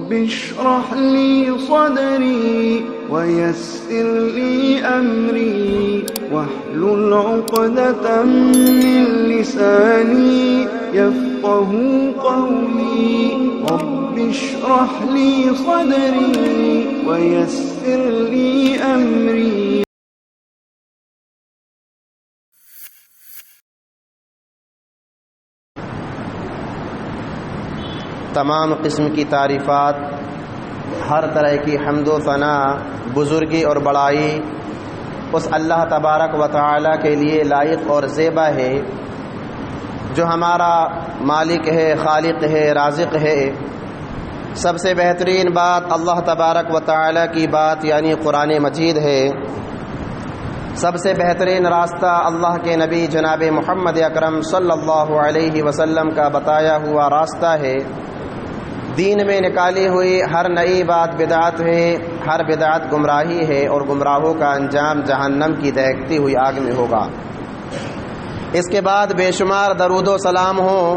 رب اشرح لي صدري ويسر لي أمري واحلل عقدة من لساني يفقه قولي رب اشرح لي صدري ويسر لي أمري. تمام قسم کی تعریفات، ہر طرح کی حمد و ثنا، بزرگی اور بڑائی اس اللہ تبارک و تعالی کے لیے لائق اور زیبا ہے جو ہمارا مالک ہے، خالق ہے، رازق ہے۔ سب سے بہترین بات اللہ تبارک و تعالی کی بات یعنی قرآن مجید ہے۔ سب سے بہترین راستہ اللہ کے نبی جناب محمد اکرم صلی اللہ علیہ وسلم کا بتایا ہوا راستہ ہے۔ دین میں نکالی ہوئی ہر نئی بات بدعت ہے، ہر بدعت گمراہی ہے، اور گمراہوں کا انجام جہنم کی دہکتی ہوئی آگ میں ہوگا۔ اس کے بعد بے شمار درود و سلام ہوں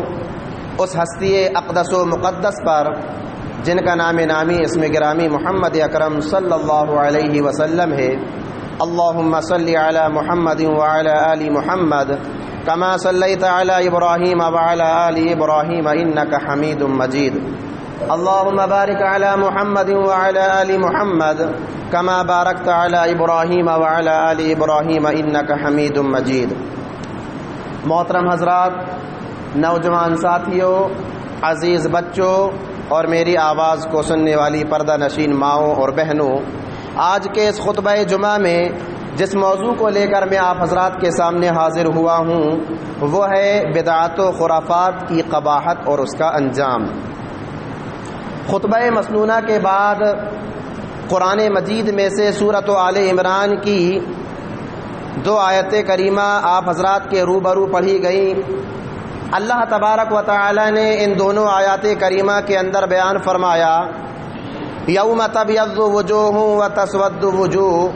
اس ہستی اقدس و مقدس پر جن کا نام نامی اسم گرامی محمد اکرم صلی اللہ علیہ وسلم ہے۔ اللہم صلی علی محمد وعلی آل محمد کما صلیت علی ابراہیم وعلی آل ابراہیم انک حمید مجید۔ اللہم بارک علی محمد وعلی آل محمد کما بارکت علی ابراہیم وعلی آل ابراہیم انک حمید مجید۔ محترم حضرات، نوجوان ساتھیوں، عزیز بچوں اور میری آواز کو سننے والی پردہ نشین ماؤں اور بہنوں، آج کے اس خطبہ جمعہ میں جس موضوع کو لے کر میں آپ حضرات کے سامنے حاضر ہوا ہوں وہ ہے بدعات و خرافات کی قباحت اور اس کا انجام۔ خطبہ مسنونہ کے بعد قرآن مجید میں سے سورۃ آل عمران کی 2 آیت کریمہ آپ حضرات کے روبرو پڑھی گئیں۔ اللہ تبارک و تعالی نے ان دونوں آیات کریمہ کے اندر بیان فرمایا یوم تبیض وجوہ و تسود وجوہ،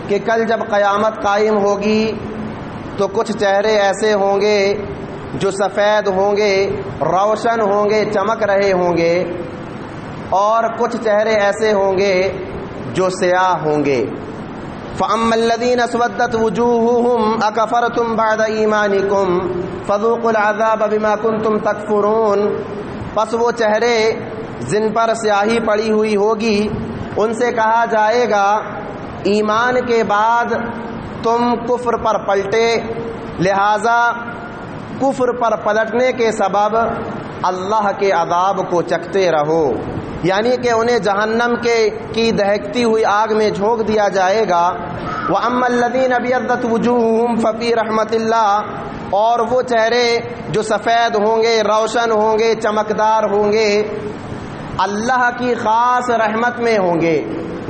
کہ کل جب قیامت قائم ہوگی تو کچھ چہرے ایسے ہوں گے جو سفید ہوں گے، روشن ہوں گے، چمک رہے ہوں گے، اور کچھ چہرے ایسے ہوں گے جو سیاہ ہوں گے۔ فَأَمَّا الَّذِينَ اسْوَدَّتْ وُجُوهُهُمْ أَكَفَرْتُمْ بَعْدَ إِيمَانِكُمْ فَذُوقُوا الْعَذَابَ بِمَا كُنْتُمْ تَكْفُرُونَ، پس وہ چہرے جن پر سیاہی پڑی ہوئی ہوگی ان سے کہا جائے گا ایمان کے بعد تم کفر پر پلٹے، لہذا کفر پر پلٹنے کے سبب اللہ کے عذاب کو چکھتے رہو، یعنی کہ انہیں جہنم کی دہکتی ہوئی آگ میں جھونک دیا جائے گا۔ وَأَمَّا الَّذِينَ ابْيَضَّتْ وُجُوهُهُمْ فَفِي رَحْمَةِ اللَّهِ، اور وہ چہرے جو سفید ہوں گے، روشن ہوں گے، چمکدار ہوں گے، اللہ کی خاص رحمت میں ہوں گے،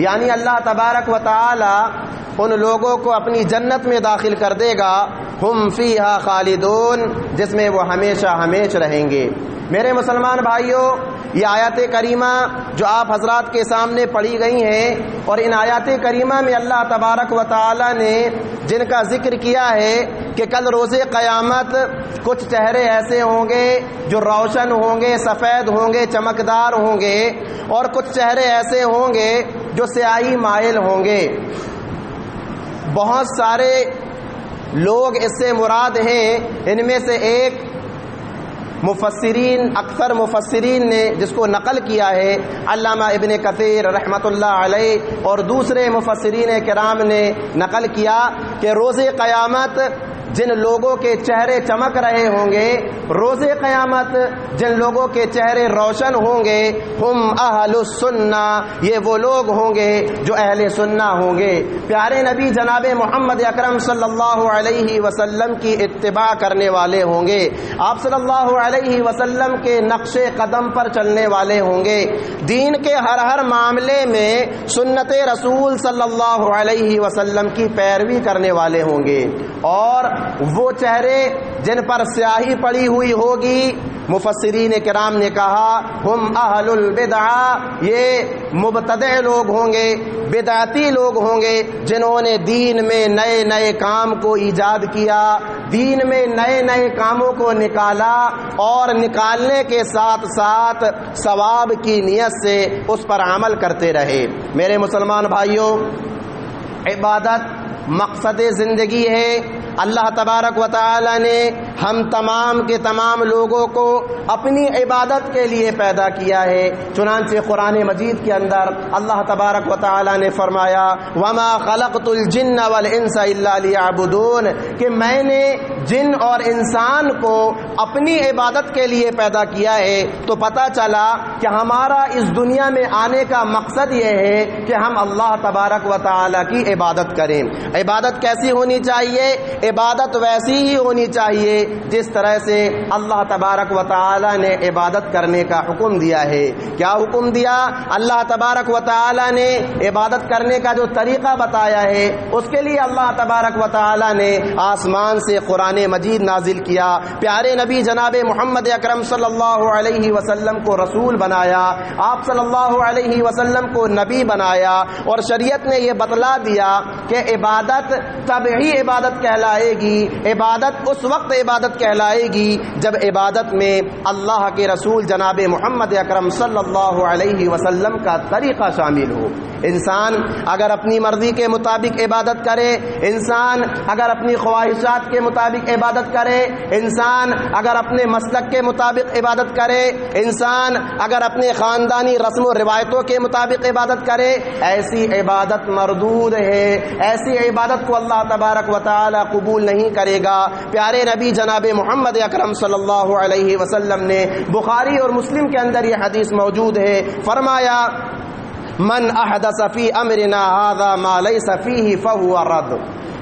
یعنی اللہ تبارک و تعالی ان لوگوں کو اپنی جنت میں داخل کر دے گا، ہم فیہا خالدون، جس میں وہ ہمیشہ ہمیش رہیں گے۔ میرے مسلمان بھائیوں، یہ آیات کریمہ جو آپ حضرات کے سامنے پڑھی گئی ہیں، اور ان آیات کریمہ میں اللہ تبارک و تعالی نے جن کا ذکر کیا ہے کہ کل روز قیامت کچھ چہرے ایسے ہوں گے جو روشن ہوں گے، سفید ہوں گے، چمکدار ہوں گے، اور کچھ چہرے ایسے ہوں گے جو سیاہی مائل ہوں گے۔ بہت سارے لوگ اس سے مراد ہیں، ان میں سے ایک اکثر مفسرین نے جس کو نقل کیا ہے علامہ ابن کثیر رحمۃ اللہ علیہ، اور دوسرے مفسرین کرام نے نقل کیا کہ روز قیامت جن لوگوں کے چہرے چمک رہے ہوں گے، روز قیامت جن لوگوں کے چہرے روشن ہوں گے، ہم اہل السنہ، یہ وہ لوگ ہوں گے جو اہل سنہ ہوں گے، پیارے نبی جناب محمد اکرم صلی اللہ علیہ وسلم کی اتباع کرنے والے ہوں گے، آپ صلی اللہ علیہ وسلم کے نقش قدم پر چلنے والے ہوں گے، دین کے ہر معاملے میں سنت رسول صلی اللہ علیہ وسلم کی پیروی کرنے والے ہوں گے۔ اور وہ چہرے جن پر سیاہی پڑی ہوئی ہوگی، مفسرین کرام نے کہا ہم اہل البدع، یہ مبتدع لوگ ہوں گے، بدعتی لوگ ہوں گے، جنہوں نے دین میں نئے نئے کام کو ایجاد کیا، دین میں نئے نئے کاموں کو نکالا اور نکالنے کے ساتھ ساتھ ثواب کی نیت سے اس پر عمل کرتے رہے۔ میرے مسلمان بھائیوں، عبادت مقصد زندگی ہے۔ اللہ تبارک و تعالی نے ہم تمام کے تمام لوگوں کو اپنی عبادت کے لیے پیدا کیا ہے۔ چنانچہ قرآن مجید کے اندر اللہ تبارک و تعالی نے فرمایا وما خلقت الجن والانس الا لیعبدون، کہ میں نے جن اور انسان کو اپنی عبادت کے لیے پیدا کیا ہے۔ تو پتہ چلا کہ ہمارا اس دنیا میں آنے کا مقصد یہ ہے کہ ہم اللہ تبارک و تعالی کی عبادت کریں۔ عبادت کیسی ہونی چاہیے؟ عبادت ویسی ہی ہونی چاہیے جس طرح سے اللہ تبارک و تعالی نے عبادت کرنے کا حکم دیا ہے۔ کیا حکم دیا؟ اللہ تبارک و تعالی نے عبادت کرنے کا جو طریقہ بتایا ہے، اس کے لیے اللہ تبارک و تعالی نے آسمان سے قرآن مجید نازل کیا، پیارے نبی جناب محمد اکرم صلی اللہ علیہ وسلم کو رسول بنایا، آپ صلی اللہ علیہ وسلم کو نبی بنایا، اور شریعت نے یہ بتلا دیا کہ عبادت تب ہی عبادت کہلائے گی، عبادت اس وقت عبادت کہلائے گی جب عبادت میں اللہ کے رسول جناب محمد اکرم صلی اللہ علیہ وسلم کا طریقہ شامل ہو۔ انسان اگر اپنی مرضی کے مطابق عبادت کرے، انسان اگر اپنی خواہشات کے مطابق عبادت کرے، انسان اگر اپنے مسلک کے مطابق عبادت کرے، انسان اگر اپنے خاندانی رسم و روایتوں کے مطابق عبادت کرے، ایسی عبادت مردود ہے، ایسی عبادت کو اللہ تبارک و تعالی قبول نہیں کرے گا۔ پیارے نبی جناب محمد اکرم صلی اللہ علیہ وسلم نے بخاری اور مسلم کے اندر یہ حدیث موجود ہے، فرمایا من احدث فی امرنا ھذا ما لیس فیہ فہو رد،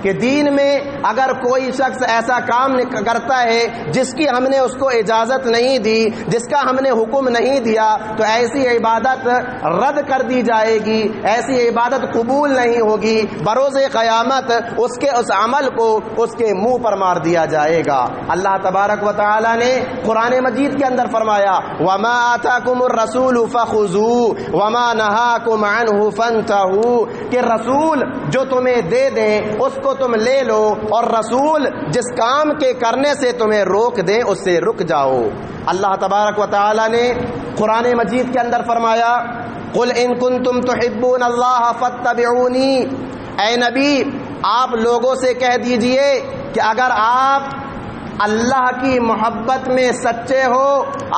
کہ دین میں اگر کوئی شخص ایسا کام کرتا ہے جس کی ہم نے اس کو اجازت نہیں دی، جس کا ہم نے حکم نہیں دیا، تو ایسی عبادت رد کر دی جائے گی، ایسی عبادت قبول نہیں ہوگی، بروز قیامت اس کے اس عمل کو اس کے منہ پر مار دیا جائے گا۔ اللہ تبارک و تعالی نے قرآن مجید کے اندر فرمایا وما آتاکم الرسول فخذوہ وما نہاکم عنہ فانتہوا، کہ رسول جو تمہیں دے دیں اس کو تم لے لو، اور رسول جس کام کے کرنے سے تمہیں روک دیں اس سے رک جاؤ۔ اللہ تبارک و تعالی نے قرآن مجید کے اندر فرمایا قل ان کنتم تحبون اللہ فاتبعونی، اے نبی آپ لوگوں سے کہہ دیجئے کہ اگر آپ اللہ کی محبت میں سچے ہو،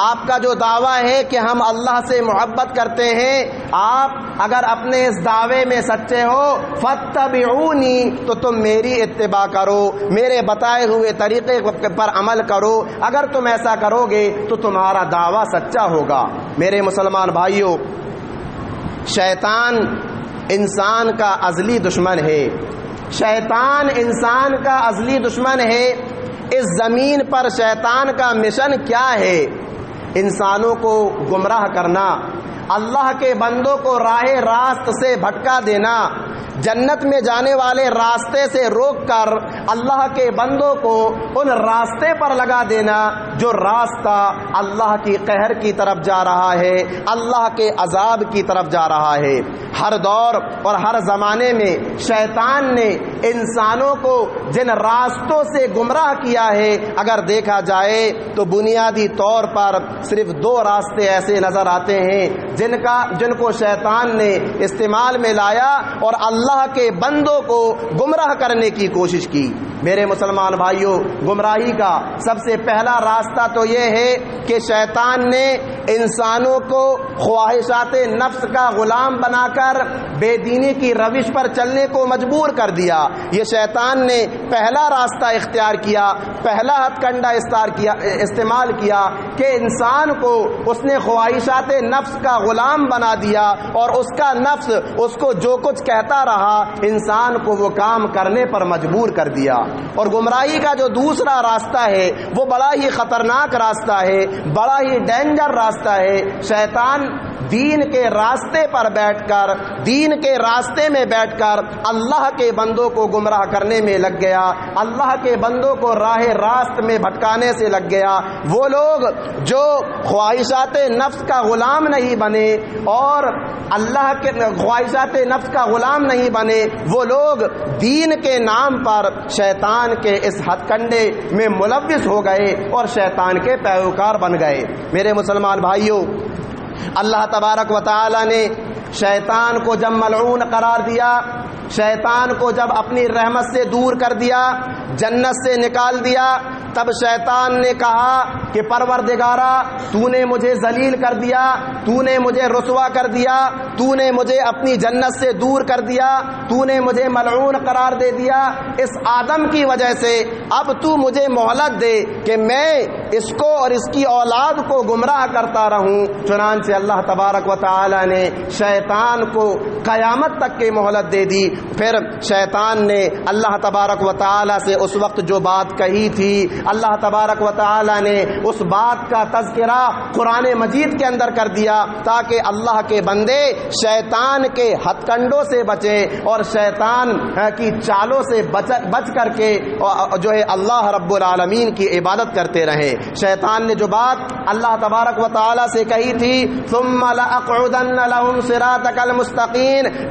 آپ کا جو دعویٰ ہے کہ ہم اللہ سے محبت کرتے ہیں، آپ اگر اپنے اس دعوے میں سچے ہو فاتبعونی، تو تم میری اتباع کرو، میرے بتائے ہوئے طریقے پر عمل کرو۔ اگر تم ایسا کرو گے تو تمہارا دعویٰ سچا ہوگا۔ میرے مسلمان بھائیوں، شیطان انسان کا ازلی دشمن ہے، شیطان انسان کا ازلی دشمن ہے۔ اس زمین پر شیطان کا مشن کیا ہے؟ انسانوں کو گمراہ کرنا، اللہ کے بندوں کو راہ راست سے بھٹکا دینا، جنت میں جانے والے راستے سے روک کر اللہ کے بندوں کو ان راستے پر لگا دینا جو راستہ اللہ کی قہر کی طرف جا رہا ہے، اللہ کے عذاب کی طرف جا رہا ہے۔ ہر دور اور ہر زمانے میں شیطان نے انسانوں کو جن راستوں سے گمراہ کیا ہے، اگر دیکھا جائے تو بنیادی طور پر صرف دو راستے ایسے نظر آتے ہیں جن کو شیطان نے استعمال میں لایا اور اللہ کے بندوں کو گمراہ کرنے کی کوشش کی۔ میرے مسلمان بھائیوں، گمراہی کا سب سے پہلا راستہ تو یہ ہے کہ شیطان نے انسانوں کو خواہشات نفس کا غلام بنا کر بے دینی کی روش پر چلنے کو مجبور کر دیا۔ یہ شیطان نے پہلا راستہ اختیار کیا، پہلا ہتھ کنڈا استعمال کیا کہ انسان کو اس نے خواہشات نفس کا غلام بنا دیا، اور اس کا نفس اس کو جو کچھ کہتا رہا، انسان کو وہ کام کرنے پر مجبور کر دیا۔ اور گمراہی کا جو دوسرا راستہ ہے وہ بڑا ہی خطرناک راستہ ہے، بڑا ہی ڈینجر راستہ ہے۔ شیطان دین کے راستے پر بیٹھ کر، دین کے راستے میں بیٹھ کر اللہ کے بندوں کو گمراہ کرنے میں لگ گیا، اللہ کے بندوں کو راہ راست میں بھٹکانے سے لگ گیا۔ وہ لوگ جو خواہشات نفس کا غلام نہیں بنے اور اللہ کے خواہشات نفس کا غلام نہیں بنے، وہ لوگ دین کے نام پر شیطان شیطان کے اس ہتھ کنڈے میں ملوث ہو گئے اور شیطان کے پیروکار بن گئے۔ میرے مسلمان بھائیوں، اللہ تبارک و تعالی نے شیطان کو جب ملعون قرار دیا، شیطان کو جب اپنی رحمت سے دور کر دیا، جنت سے نکال دیا، تب شیطان نے کہا کہ پروردگارا تو نے مجھے ذلیل کر دیا، تو نے مجھے رسوا کر دیا، تو نے مجھے اپنی جنت سے دور کر دیا، تو نے مجھے ملعون قرار دے دیا اس آدم کی وجہ سے، اب تو مجھے مہلت دے کہ میں اس کو اور اس کی اولاد کو گمراہ کرتا رہوں۔ چنانچہ اللہ تبارک و تعالی نے شیطان کو قیامت تک کی مہلت دے دی۔ پھر شیطان نے اللہ تبارک و تعالی سے اس وقت جو بات کہی تھی، اللہ تبارک و تعالی نے اس بات کا تذکرہ قرآن مجید کے اندر کر دیا تاکہ اللہ کے بندے شیطان کے ہتھ کنڈوں سے بچے اور شیطان کی چالوں سے بچ کر کے جو ہے اللہ رب العالمین کی عبادت کرتے رہے۔ شیطان نے جو بات اللہ تبارک و تعالی سے کہی تھی، ثم لأقعدن لهم صراطك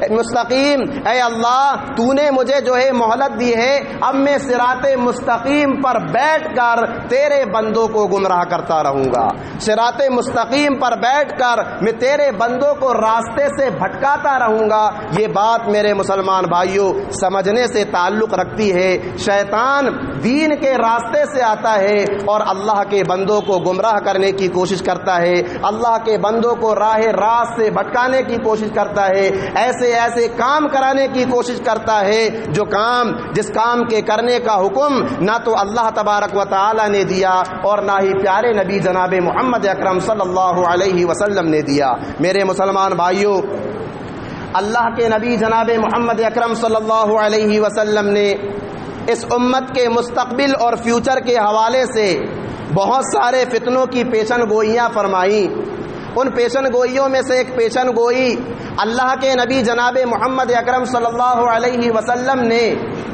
المستقیم، اے اللہ تو نے مجھے جو ہے مہلت دی ہے، اب میں صراط مستقیم پر بیٹھ کر تیرے بندوں کو گمراہ کرتا رہوں گا، صراط مستقیم پر بیٹھ کر میں تیرے بندوں کو راستے سے بھٹکاتا رہوں گا۔ یہ بات میرے مسلمان بھائیوں سمجھنے سے تعلق رکھتی ہے۔ شیطان دین کے راستے سے آتا ہے اور اللہ کے بندوں کو گمراہ کرنے کی کوشش کرتا ہے، اللہ کے بندوں کو راہ راست سے بھٹکانے کی کوشش کرتا ہے، ایسے کام کرانے کی کوشش کرتا ہے جس کام کے کرنے کا حکم نہ تو اللہ تبارک و تعالی نے دیا اور نہ ہی پیارے نبی جناب محمد اکرم صلی اللہ علیہ وسلم نے دیا۔ میرے مسلمان بھائیوں، اللہ کے نبی جناب محمد اکرم صلی اللہ علیہ وسلم نے اس امت کے مستقبل اور فیوچر کے حوالے سے بہت سارے فتنوں کی پیشن گوئیاں فرمائیں۔ ان پیشن گوئیوں میں سے ایک پیشن گوئی اللہ کے نبی جناب محمد اکرم صلی اللہ علیہ وسلم نے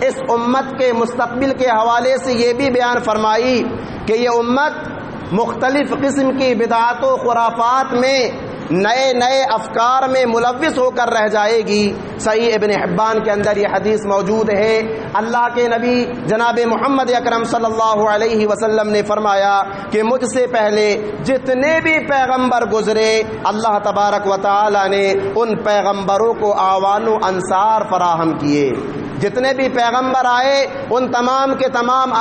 اس امت کے مستقبل کے حوالے سے یہ بھی بیان فرمائی کہ یہ امت مختلف قسم کی بدعات و خرافات میں نئے افکار میں ملوث ہو کر رہ جائے گی۔ صحیح ابن حبان کے اندر یہ حدیث موجود ہے، اللہ کے نبی جناب محمد اکرم صلی اللہ علیہ وسلم نے فرمایا کہ مجھ سے پہلے جتنے بھی پیغمبر گزرے اللہ تبارک و تعالی نے ان پیغمبروں کو اعوان و انصار فراہم کیے۔ جتنے بھی پیغمبر آئے ان تمام کے تمام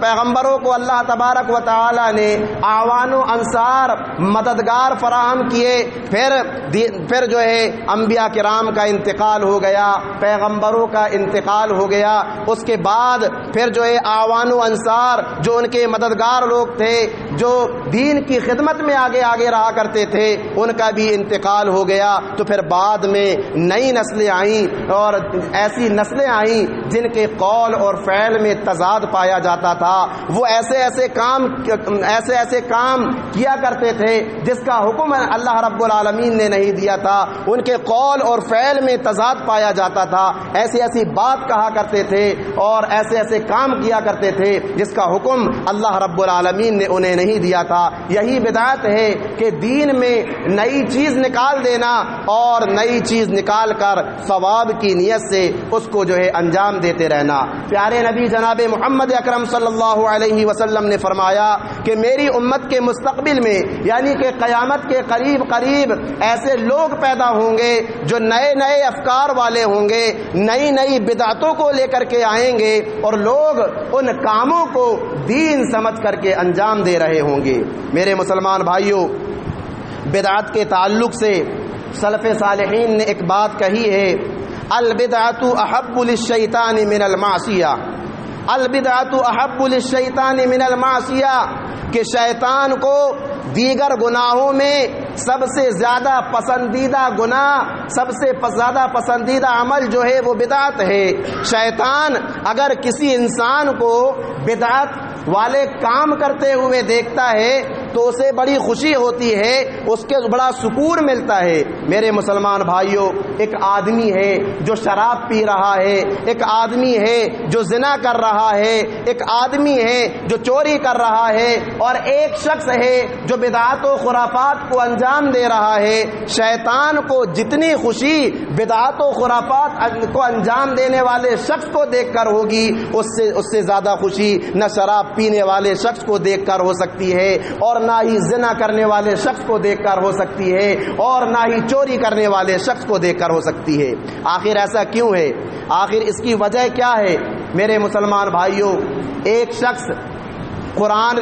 پیغمبروں کو اللہ تبارک و تعالی نے اعوان و انصار مددگار فراہم کیے۔ پھر جو ہے انبیاء کرام کا انتقال ہو گیا، پیغمبروں کا انتقال ہو گیا، اس کے بعد پھر جو ہے اعوان و انصار جو ان کے مددگار لوگ تھے، جو دین کی خدمت میں آگے رہا کرتے تھے، ان کا بھی انتقال ہو گیا۔ تو پھر بعد میں نئی نسلیں آئیں اور ایسی نسلیں آئیں جن کے قول اور فعل میں تضاد پایا جاتا تھا، وہ ایسے کام کیا کرتے تھے جس کا حکم اللہ رب العالمین نے نہیں دیا تھا، ان کے قول اور فعل میں تضاد پایا جاتا تھا، ایسی بات کہا کرتے تھے اور ایسے کام کیا کرتے تھے جس کا حکم اللہ رب العالمین نے انہیں نہیں دیا تھا۔ یہی بدعت ہے کہ دین میں نئی چیز نکال دینا اور نئی چیز نکال کر ثواب کی نیت سے اس کو جو ہے انجام دیتے رہنا۔ پیارے نبی جناب محمد اکرم صلی اللہ علیہ وسلم نے فرمایا کہ میری امت کے مستقبل میں یعنی کہ قیامت کے قریب ایسے لوگ پیدا ہوں گے جو نئے افکار والے ہوں گے، نئی بدعتوں کو لے کر کے آئیں گے اور لوگ ان کاموں کو دین سمجھ کر کے انجام دے رہے ہوں گے۔ میرے مسلمان بھائیوں، بدعت کے تعلق سے سلف صالحین نے ایک بات کہی ہے، البدعۃ احب للشیطان من المعصیہ، البدعۃ احب للشیطان من المعصیہ، کہ شیطان کو دیگر گناہوں میں سب سے زیادہ پسندیدہ گناہ، سب سے زیادہ پسندیدہ عمل جو ہے وہ بدعت ہے۔ شیطان اگر کسی انسان کو بدعت والے کام کرتے ہوئے دیکھتا ہے تو اسے بڑی خوشی ہوتی ہے، اس کے بڑا سکون ملتا ہے۔ میرے مسلمان بھائیوں، ایک آدمی ہے جو شراب پی رہا ہے، ایک آدمی ہے جو زنا کر رہا ہے، ایک آدمی ہے جو چوری کر رہا ہے، اور ایک شخص ہے جو بدعات و خرافات کو انجام دے رہا ہے۔ شیطان کو جتنی خوشی بدعات و خرافات کو انجام دینے والے شخص کو دیکھ کر ہوگی، اس سے زیادہ خوشی نہ شراب پینے والے شخص کو دیکھ کر ہو سکتی ہے، اور نہ ہی زنا کرنے والے شخص کو دیکھ کر ہو سکتی ہے، اور نہ ہی چوری کرنے والے شخص کو دیکھ کر ہو سکتی ہے۔ آخر ایسا کیوں ہے؟ آخر اس کی وجہ کیا ہے؟ میرے مسلمان بھائیوں، ایک شخص قرآن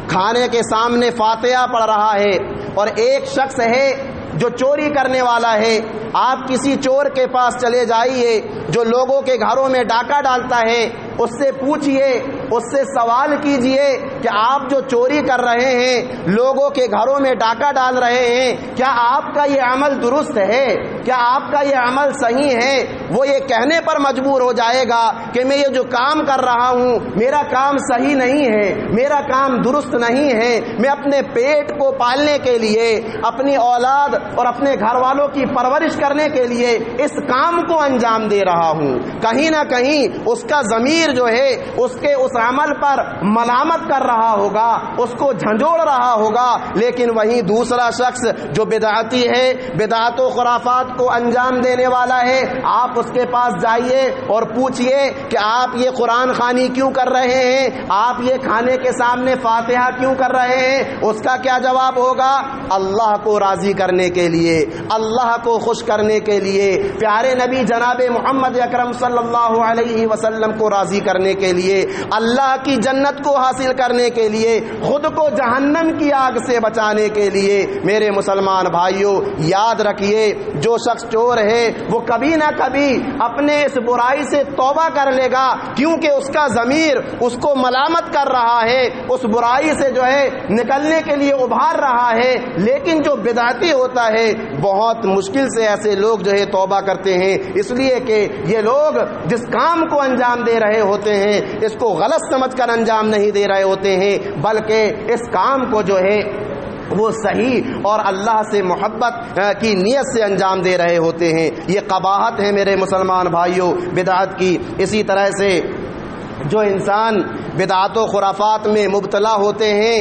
کھانے کے سامنے فاتحہ پڑھ رہا ہے، اور ایک شخص ہے جو چوری کرنے والا ہے۔ آپ کسی چور کے پاس چلے جائیے جو لوگوں کے گھروں میں ڈاکہ ڈالتا ہے، اس سے پوچھئے، اس سے سوال کیجئے کہ آپ جو چوری کر رہے ہیں، لوگوں کے گھروں میں ڈاکہ ڈال رہے ہیں، کیا آپ کا یہ عمل درست ہے؟ کیا آپ کا یہ عمل صحیح ہے؟ وہ یہ کہنے پر مجبور ہو جائے گا کہ میں یہ جو کام کر رہا ہوں میرا کام صحیح نہیں ہے، میرا کام درست نہیں ہے، میں اپنے پیٹ کو پالنے کے لیے، اپنی اولاد اور اپنے گھر والوں کی پرورش کرنے کے لیے اس کام کو انجام دے رہا ہوں۔ کہیں نہ کہیں اس کا ضمیر جو ہے اس کے اس عمل پر ملامت کر رہا ہوگا، اس کو جھنجھوڑ رہا ہوگا۔ لیکن وہیں دوسرا شخص جو بدعتی ہے، بدعات و خرافات کو انجام دینے والا ہے، آپ اس کے پاس جائیے اور پوچھئے کہ آپ یہ قرآن خوانی کیوں کر رہے ہیں، آپ یہ کھانے کے سامنے فاتحہ کیوں کر رہے ہیں؟ اس کا کیا جواب ہوگا؟ اللہ کو راضی کرنے کے لیے، اللہ کو خوش کرنے کے لیے، پیارے نبی جناب محمد اکرم صلی اللہ علیہ وسلم کو راضی کرنے کے لیے، اللہ کی جنت کو حاصل کرنے کے لیے، خود کو جہنم کی آگ سے بچانے کے لیے۔ میرے مسلمان بھائیوں، یاد رکھیے، جو شخص چور ہے وہ کبھی نہ کبھی اپنے اس برائی سے توبہ کر لے گا، کیونکہ اس کا ضمیر اس کو ملامت کر رہا ہے، اس برائی سے جو ہے نکلنے کے لیے ابھار رہا ہے۔ لیکن جو بدعتی ہوتا ہے، بہت مشکل سے ایسے لوگ جو ہے توبہ کرتے ہیں، اس لیے کہ یہ لوگ جس کام کو انجام دے رہے ہوتے ہیں اس کو غلط سمجھ کر انجام نہیں دے رہے ہوتے ہیں، بلکہ اس کام کو جو ہے وہ صحیح اور اللہ سے محبت کی نیت سے انجام دے رہے ہوتے ہیں۔ یہ قباحت ہے میرے مسلمان بھائیوں بدعت کی۔ اسی طرح سے جو انسان بدعات و خرافات میں مبتلا ہوتے ہیں،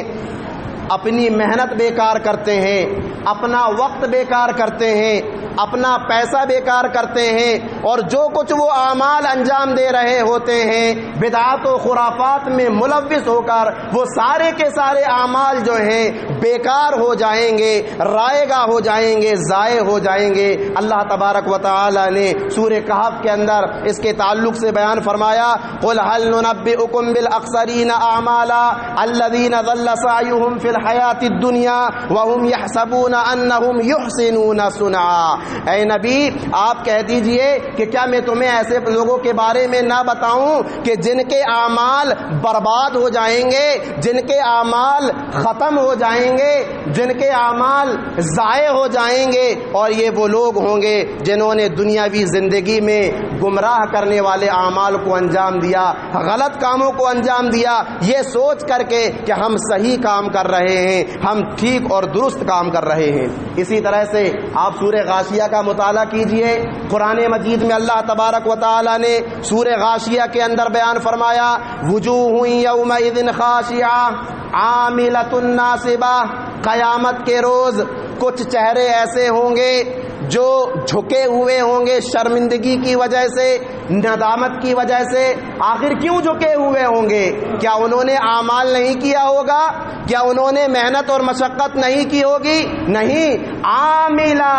اپنی محنت بیکار کرتے ہیں، اپنا وقت بیکار کرتے ہیں، اپنا پیسہ بیکار کرتے ہیں، اور جو کچھ وہ اعمال انجام دے رہے ہوتے ہیں بدعات و خرافات میں ملوث ہو کر، وہ سارے کے سارے اعمال جو ہیں بیکار ہو جائیں گے، رائے گاہ ہو جائیں گے، ضائع ہو جائیں گے۔ اللہ تبارک و تعالی نے سورہ کہف کے اندر اس کے تعلق سے بیان فرمایا، قل هل ننبئکم بالاخسرین اعمالا الذین ضل سعیهم فی الحیاۃ الدنیا وهم یحسبون انهم یحسنون صنعا۔ اے نبی، آپ کہہ دیجئے کہ کیا میں تمہیں ایسے لوگوں کے بارے میں نہ بتاؤں کہ جن کے اعمال برباد ہو جائیں گے، جن کے اعمال ختم ہو جائیں گے، جن کے اعمال ضائع ہو جائیں گے، اور یہ وہ لوگ ہوں گے جنہوں نے دنیاوی زندگی میں گمراہ کرنے والے اعمال کو انجام دیا، غلط کاموں کو انجام دیا، یہ سوچ کر کے کہ ہم صحیح کام کر رہے ہیں، ہم ٹھیک اور درست کام کر رہے ہیں۔ اسی طرح سے آپ سورہ غاشیہ کا مطالعہ کیجئے، قرآن مجید میں اللہ تبارک و تعالی نے سورہ غاشیہ کے اندر بیان فرمایا، وجوہ یومئذ خاشعہ عاملۃ ناصبہ۔ قیامت کے روز کچھ چہرے ایسے ہوں گے جو جھکے ہوئے ہوں گے شرمندگی کی وجہ سے، ندامت کی وجہ سے۔ آخر کیوں جھکے ہوئے ہوں گے؟ کیا انہوں نے اعمال نہیں کیا ہوگا؟ کیا انہوں نے محنت اور مشقت نہیں کی ہوگی؟ نہیں، عاملہ،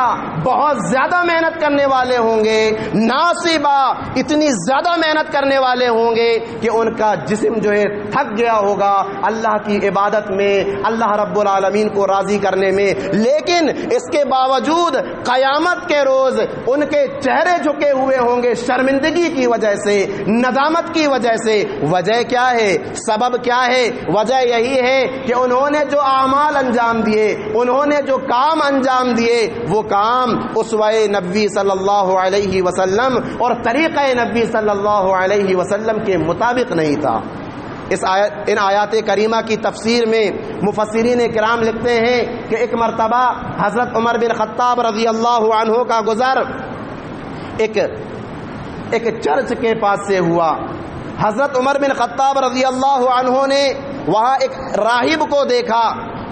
بہت زیادہ محنت کرنے والے ہوں گے، ناصبہ، اتنی زیادہ محنت کرنے والے ہوں گے کہ ان کا جسم جو ہے تھک گیا ہوگا اللہ کی عبادت میں، اللہ رب العالمین کو راضی کرنے میں۔ لیکن اس کے باوجود قیامت کے روز ان کے چہرے جھکے ہوئے ہوں گے شرمندگی کی وجہ سے، ندامت کی وجہ سے۔ وجہ کیا ہے؟ سبب کیا ہے؟ وجہ یہی ہے کہ انہوں نے جو اعمال انجام دیے، انہوں نے جو کام انجام دیے، وہ کام اسوہ نبی صلی اللہ علیہ وسلم اور طریقہ نبی صلی اللہ علیہ وسلم کے مطابق نہیں تھا۔ ان آیات کریمہ کی تفسیر میں مفسرین کرام لکھتے ہیں کہ ایک مرتبہ حضرت عمر بن خطاب رضی اللہ عنہ کا گزر ایک چرچ کے پاس سے ہوا۔ حضرت عمر بن خطاب رضی اللہ عنہ نے وہاں ایک راہب کو دیکھا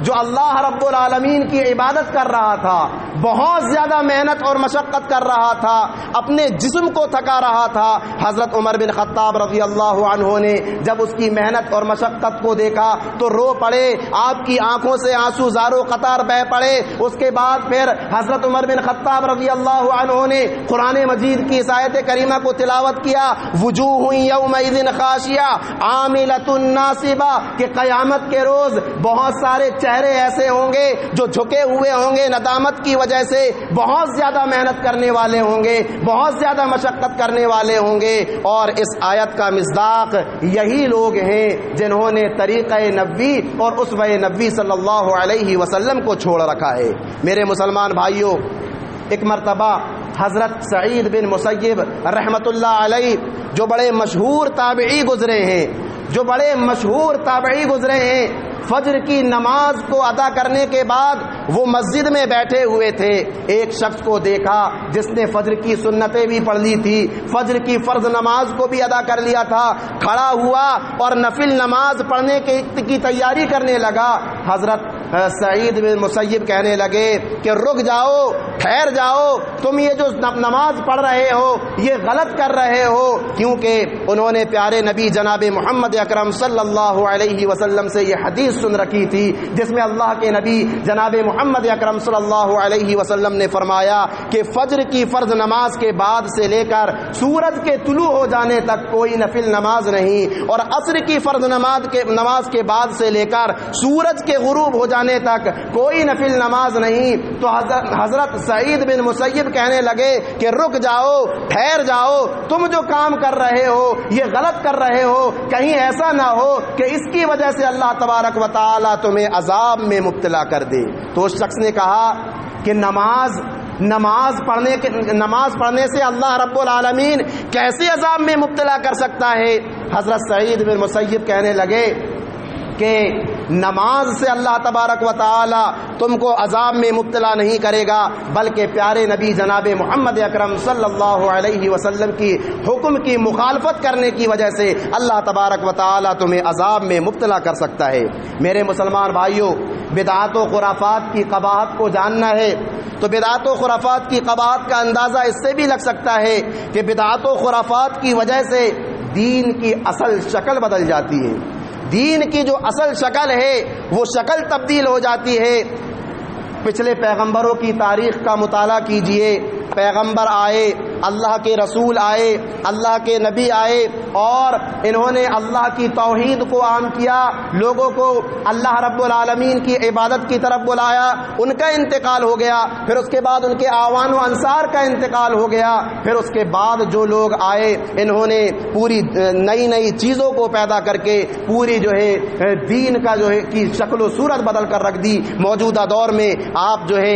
جو اللہ رب العالمین کی عبادت کر رہا تھا، بہت زیادہ محنت اور مشقت کر رہا تھا، اپنے جسم کو تھکا رہا تھا۔ حضرت عمر بن خطاب رضی اللہ عنہ نے جب اس کی محنت اور مشقت کو دیکھا تو رو پڑے، آپ کی آنکھوں سے آنسو زارو قطار بہہ پڑے۔ اس کے بعد پھر حضرت عمر بن خطاب رضی اللہ عنہ نے قرآن مجید کی اس آیت کریمہ کو تلاوت کیا، وجوہ یومئذ خاشعہ عاملۃ ناصبہ، کہ قیامت کے روز بہت سارے چہرے ایسے ہوں گے جو جھکے ہوئے ہوں گے ندامت کی وجہ سے، بہت زیادہ محنت کرنے والے ہوں گے، بہت زیادہ مشقت کرنے والے ہوں گے۔ اور اس آیت کا مصداق یہی لوگ ہیں جنہوں نے طریقہ نبوی اور اسوہ نبوی صلی اللہ علیہ وسلم کو چھوڑ رکھا ہے۔ میرے مسلمان بھائیوں، ایک مرتبہ حضرت سعید بن مسیب رحمت اللہ علیہ جو بڑے مشہور تابعی گزرے ہیں، فجر کی نماز کو ادا کرنے کے بعد وہ مسجد میں بیٹھے ہوئے تھے۔ ایک شخص کو دیکھا جس نے فجر کی سنتیں بھی پڑھ لی تھی، فجر کی فرض نماز کو بھی ادا کر لیا تھا، کھڑا ہوا اور نفل نماز پڑھنے کی تیاری کرنے لگا۔ حضرت سعید بن مسیب کہنے لگے کہ رک جاؤ، ٹھہر جاؤ، تم یہ جو نماز پڑھ رہے ہو یہ غلط کر رہے ہو، کیونکہ انہوں نے پیارے نبی جناب محمد اکرم صلی اللہ علیہ وسلم سے یہ حدیث سن رکھی تھی جس میں اللہ کے نبی جناب محمد اکرم صلی اللہ علیہ وسلم نے فرمایا کہ فجر کی فرض نماز کے بعد سے لے کر سورج کے طلوع ہو جانے تک کوئی نفل نماز نہیں، اور عصر کی فرض نماز کے بعد سے لے کر سورج کے غروب ہو جانے تک کوئی نفل نماز نہیں۔ تو حضرت سعید بن مسیب کہنے لگے کہ رک جاؤ، ٹھہر جاؤ، تم جو کام کر رہے ہو یہ غلط کر رہے ہو، کہیں ایسا نہ ہو کہ اس کی وجہ سے اللہ تبارک و تعالی تمہیں عذاب میں مبتلا کر دے۔ تو اس شخص نے کہا کہ نماز پڑھنے سے اللہ رب العالمین کیسے عذاب میں مبتلا کر سکتا ہے؟ حضرت سعید بن مسیب کہنے لگے کہ نماز سے اللہ تبارک و تعالی تم کو عذاب میں مبتلا نہیں کرے گا، بلکہ پیارے نبی جناب محمد اکرم صلی اللہ علیہ وسلم کی حکم کی مخالفت کرنے کی وجہ سے اللہ تبارک و تعالی تمہیں عذاب میں مبتلا کر سکتا ہے۔ میرے مسلمان بھائیوں، بدعات و خرافات کی قباحت کو جاننا ہے تو بدعات و خرافات کی قباحت کا اندازہ اس سے بھی لگ سکتا ہے کہ بدعات و خرافات کی وجہ سے دین کی اصل شکل بدل جاتی ہے، دین کی جو اصل شکل ہے وہ شکل تبدیل ہو جاتی ہے۔ پچھلے پیغمبروں کی تاریخ کا مطالعہ کیجئے، پیغمبر آئے، اللہ کے رسول آئے، اللہ کے نبی آئے اور انہوں نے اللہ کی توحید کو عام کیا، لوگوں کو اللہ رب العالمین کی عبادت کی طرف بلایا، ان کا انتقال ہو گیا، پھر اس کے بعد ان کے اعوان و انصار کا انتقال ہو گیا، پھر اس کے بعد جو لوگ آئے انہوں نے پوری نئی چیزوں کو پیدا کر کے پوری جو ہے دین کا جو ہے کی شکل و صورت بدل کر رکھ دی۔ موجودہ دور میں آپ جو ہے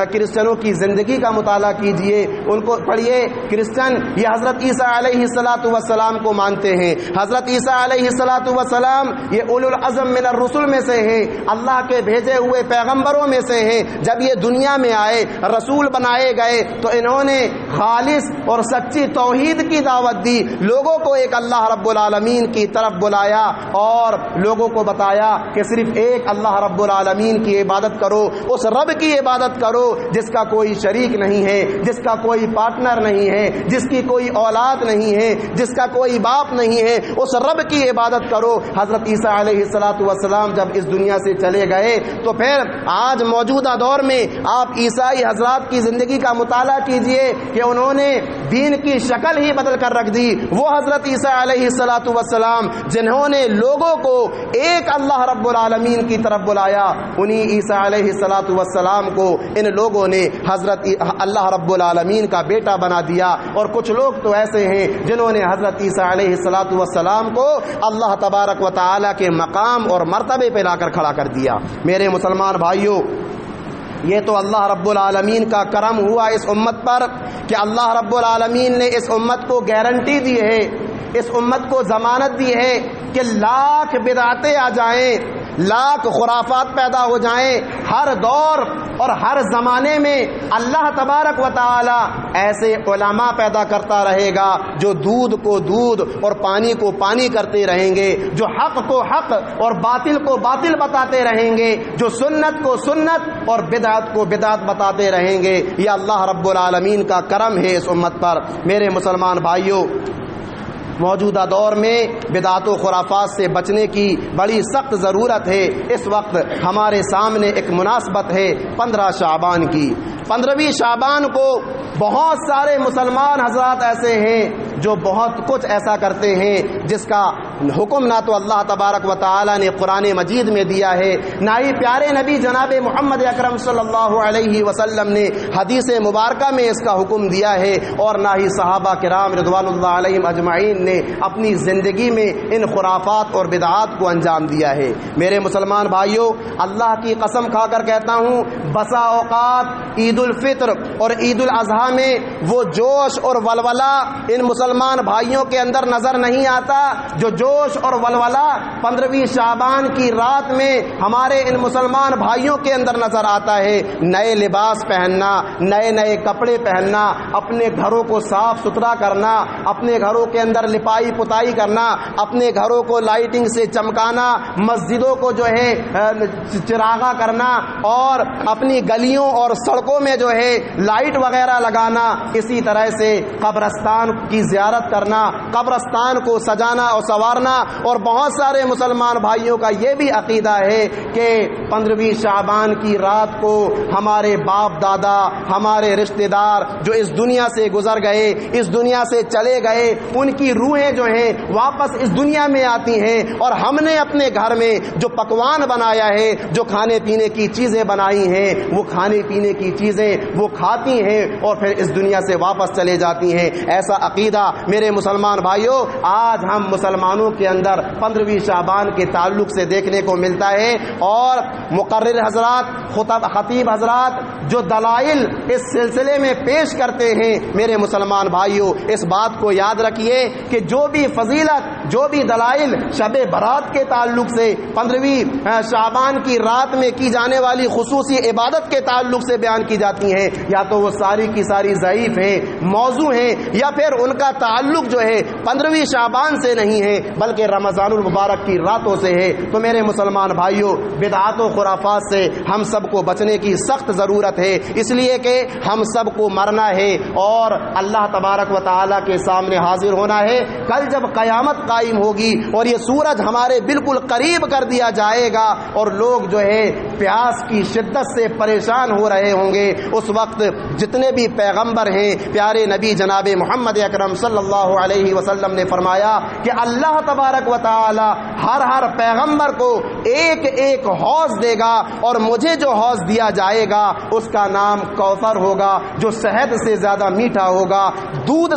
کرسچنوں کی زندگی کا مطالعہ کیجئے، ان کو پڑھیے۔ کرسچن یہ حضرت عیسیٰ علیہ السلام کو مانتے ہیں، حضرت عیسیٰ علیہ السلام یہ اولو العزم من الرسل میں سے ہیں، اللہ کے بھیجے ہوئے پیغمبروں میں سے ہیں۔ جب یہ دنیا میں آئے، رسول بنائے گئے تو انہوں نے خالص اور سچی توحید کی دعوت دی، لوگوں کو ایک اللہ رب العالمین کی طرف بلایا اور لوگوں کو بتایا کہ صرف ایک اللہ رب العالمین کی عبادت کرو، اس رب کی عبادت کرو جس کا کوئی شریک نہیں ہے، جس کا کوئی پارٹنر نہیں ہے، جس کی کوئی اولاد نہیں ہے، جس کا کوئی باپ نہیں ہے، اس رب کی عبادت کرو۔ حضرت عیسیٰ علیہ السلام جب اس دنیا سے چلے گئے تو پھر آج موجودہ دور میں آپ عیسائی حضرات کی زندگی کا مطالعہ کیجئے کہ انہوں نے دین کی شکل ہی بدل کر رکھ دی۔ وہ حضرت عیسیٰ علیہ السلام جنہوں نے لوگوں کو ایک اللہ رب العالمین کی طرف بلایا، انہی عیسیٰ علیہ السلام کو ان لوگوں نے حضرت اللہ رب العالمین کا بیٹا بنا دیا، اور کچھ لوگ تو ایسے ہیں جنہوں نے حضرت عیسیٰ علیہ السلام کو اللہ تبارک و تعالی کے مقام اور مرتبے پہ لا کر کھڑا کر دیا۔ میرے مسلمان بھائیوں، یہ تو اللہ رب العالمین کا کرم ہوا اس امت پر کہ اللہ رب العالمین نے اس امت کو گارنٹی دی ہے، اس امت کو ضمانت دی ہے کہ لاکھ بدعتیں آ جائیں، لاکھ خرافات پیدا ہو جائیں، ہر دور اور ہر زمانے میں اللہ تبارک و تعالی ایسے علماء پیدا کرتا رہے گا جو دودھ کو دودھ اور پانی کو پانی کرتے رہیں گے، جو حق کو حق اور باطل کو باطل بتاتے رہیں گے، جو سنت کو سنت اور بدعت کو بدعت بتاتے رہیں گے۔ یہ اللہ رب العالمین کا کرم ہے اس امت پر۔ میرے مسلمان بھائیوں، موجودہ دور میں بدعت و خرافات سے بچنے کی بڑی سخت ضرورت ہے۔ اس وقت ہمارے سامنے ایک مناسبت ہے 15 شعبان کی۔ 15ویں شعبان کو بہت سارے مسلمان حضرات ایسے ہیں جو بہت کچھ ایسا کرتے ہیں جس کا حکم نہ تو اللہ تبارک و تعالی نے قرآن مجید میں دیا ہے، نہ ہی پیارے نبی جناب محمد اکرم صلی اللہ علیہ وسلم نے حدیث مبارکہ میں اس کا حکم دیا ہے، اور نہ ہی صحابہ کرام رضوان اللہ علیہم اجمعین نے اپنی زندگی میں ان خرافات اور بدعات کو انجام دیا ہے۔ میرے مسلمان بھائیوں، اللہ کی قسم کھا کر کہتا ہوں، بسا اوقات عید الفطر اور عید الاضحیٰ میں وہ جوش اور ولولہ ان مسلمان بھائیوں کے اندر نظر نہیں آتا جو جوش اور ولولہ 15ویں شعبان کی رات میں ہمارے ان مسلمان بھائیوں کے اندر نظر آتا ہے۔ نئے لباس پہننا، نئے نئے کپڑے پہننا، اپنے گھروں کو صاف ستھرا کرنا، اپنے گھروں کے اندر لپائی پتائی کرنا، اپنے گھروں کو لائٹنگ سے چمکانا، مسجدوں کو جو ہے چراغا کرنا، اور اپنی گلیوں اور سڑکوں میں جو ہے لائٹ وغیرہ لگانا، اسی طرح سے قبرستان کی زیارت کرنا، قبرستان کو سجانا اور سنوارنا۔ اور بہت سارے مسلمان بھائیوں کا یہ بھی عقیدہ ہے کہ 15ویں شعبان کی رات کو ہمارے باپ دادا، ہمارے رشتہ دار جو اس دنیا سے گزر گئے، اس دنیا سے چلے گئے، ان کی روحیں جو ہیں واپس اس دنیا میں آتی ہیں، اور ہم نے اپنے گھر میں جو پکوان بنایا ہے، جو کھانے پینے کی چیزیں بنائی ہیں، وہ کھانے پینے کی چیزیں وہ کھاتی ہیں اور پھر اس دنیا سے واپس چلے جاتی ہیں۔ ایسا عقیدہ میرے مسلمان بھائیوں آج ہم مسلمانوں کے اندر 15ویں شعبان کے تعلق سے دیکھنے کو ملتا ہے، اور مقرر حضرات، خطیب حضرات جو دلائل اس سلسلے میں پیش کرتے ہیں، میرے مسلمان بھائیوں اس بات کو یاد رکھیے کہ جو بھی فضیلت، جو بھی دلائل شب برات کے تعلق سے 15ویں شعبان کی رات میں کی جانے والی خصوصی عبادت کے تعلق سے بیان کی جاتی ہیں، یا تو وہ ساری کی ساری ضعیف ہیں، موضوع ہیں، یا پھر ان کا تعلق جو ہے 15ویں شعبان سے نہیں ہے بلکہ رمضان المبارک کی راتوں سے ہے۔ تو میرے مسلمان بھائیوں، بدعات و خرافات سے ہم سب کو بچنے کی سخت ضرورت ہے، اس لیے کہ ہم سب کو مرنا ہے اور اللہ تبارک و تعالی کے سامنے حاضر ہونا ہے۔ کل جب قیامت قائم ہوگی اور یہ سورج ہمارے بالکل قریب کر دیا جائے گا اور لوگ جو ہے پیاس کی شدت سے پریشان ہو رہے ہوں گے، اس وقت جتنے بھی پیغمبر ہیں، پیارے نبی جناب محمد اکرم صلی اللہ علیہ وسلم نے فرمایا کہ اللہ تبارک و تعالی ہر پیغمبر کو ایک ایک حوض دے گا، اور مجھے جو حوض دیا جائے گا اس کا نام کوثر ہوگا، جو شہد سے زیادہ میٹھا ہوگا، دودھ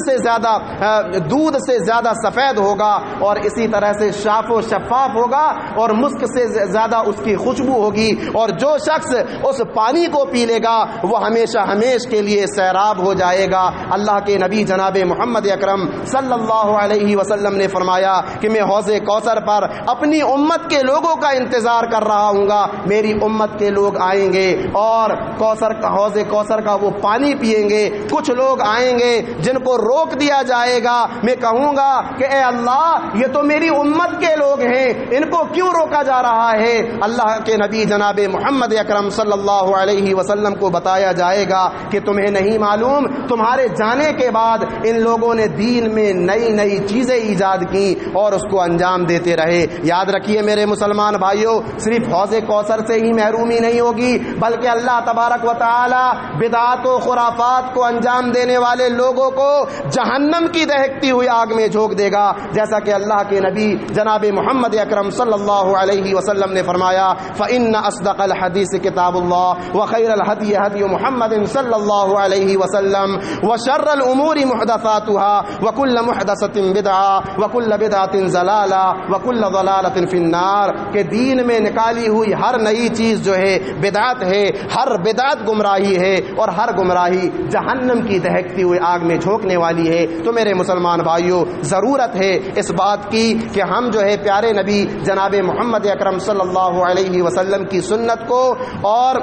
سے زیادہ سفید ہوگا، اور اسی طرح سے صاف و شفاف ہوگا، اور مسک سے زیادہ اس کی خوشبو ہوگی، اور جو شخص اس پانی کو پی لے گا وہ ہمیشہ کے لیے سیراب ہو جائے گا۔ اللہ کے نبی جناب محمد اکرم صلی اللہ علیہ وسلم نے فرمایا کہ میں حوض کوثر پر اپنی امت کے لوگوں کا انتظار کر رہا ہوں گا، میری امت کے لوگ آئیں گے اور حوض کوثر کا وہ پانی پیئیں گے۔ کچھ لوگ آئیں گے جن کو روک دیا جائے گا، میں کہوں گا کہ اے اللہ، یہ تو میری امت کے لوگ ہیں، ان کو کیوں روکا جا رہا ہے؟ اللہ کے نبی جناب محمد اکرم صلی اللہ علیہ وسلم کو بتایا جائے گا کہ تمہیں نہیں معلوم تمہارے جانے کے بعد ان لوگوں نے دین میں نئی نئی چیزیں ایجاد کی اور اس کو انجام دیتے رہے۔ یاد رکھیے میرے مسلمان بھائیوں، صرف حوض کوثر سے ہی محرومی نہیں ہوگی بلکہ اللہ تبارک و تعالی بدعات و خرافات کو انجام دینے والے لوگوں کو جہنم کی دہکتی ہوئی آگ میں جھونک دے گا، جیسا کہ کہ اللہ کے نبی جناب محمد اکرم صلی اللہ علیہ وسلم نے فرمایا فإن أصدق الحديث كتاب الله وخير الهدي هدي محمد صلی اللہ علیہ وسلم وشر الأمور محدثاتها وكل محدثة بدعة وكل بدعة ضلالة وكل ضلالة في النار کہ دین میں نکالی ہوئی ہر نئی چیز جو ہے بدعت ہے، ہر بدعت گمراہی ہے اور ہر گمراہی جہنم کی دہکتی ہوئی آگ میں جھونکنے والی ہے۔ تو میرے مسلمان بھائیوں، ضرورت ہے اس بات کی کہ ہم جو ہے پیارے نبی جناب محمد اکرم صلی اللہ علیہ وسلم کی سنت کو اور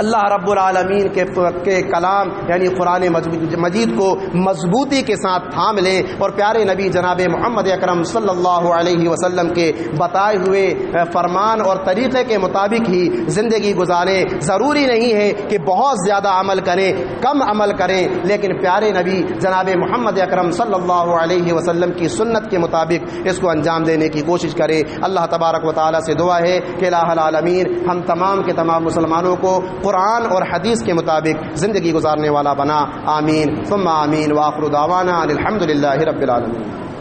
اللہ رب العالمین کے کلام یعنی قرآن مجید کو مضبوطی کے ساتھ تھام لیں اور پیارے نبی جناب محمد اکرم صلی اللہ علیہ وسلم کے بتائے ہوئے فرمان اور طریقے کے مطابق ہی زندگی گزاریں۔ ضروری نہیں ہے کہ بہت زیادہ عمل کریں، کم عمل کریں، لیکن پیارے نبی جناب محمد اکرم صلی اللہ علیہ وسلم کی سنت کے مطابق اس کو انجام دینے کی کوشش کریں۔ اللہ تبارک و تعالیٰ سے دعا ہے کہ الہ العالمین ہم تمام کے تمام مسلمانوں کو قرآن اور حدیث کے مطابق زندگی گزارنے والا بنا، آمین ثم آمین، وآخر دعوانا الحمد للہ رب العالمین۔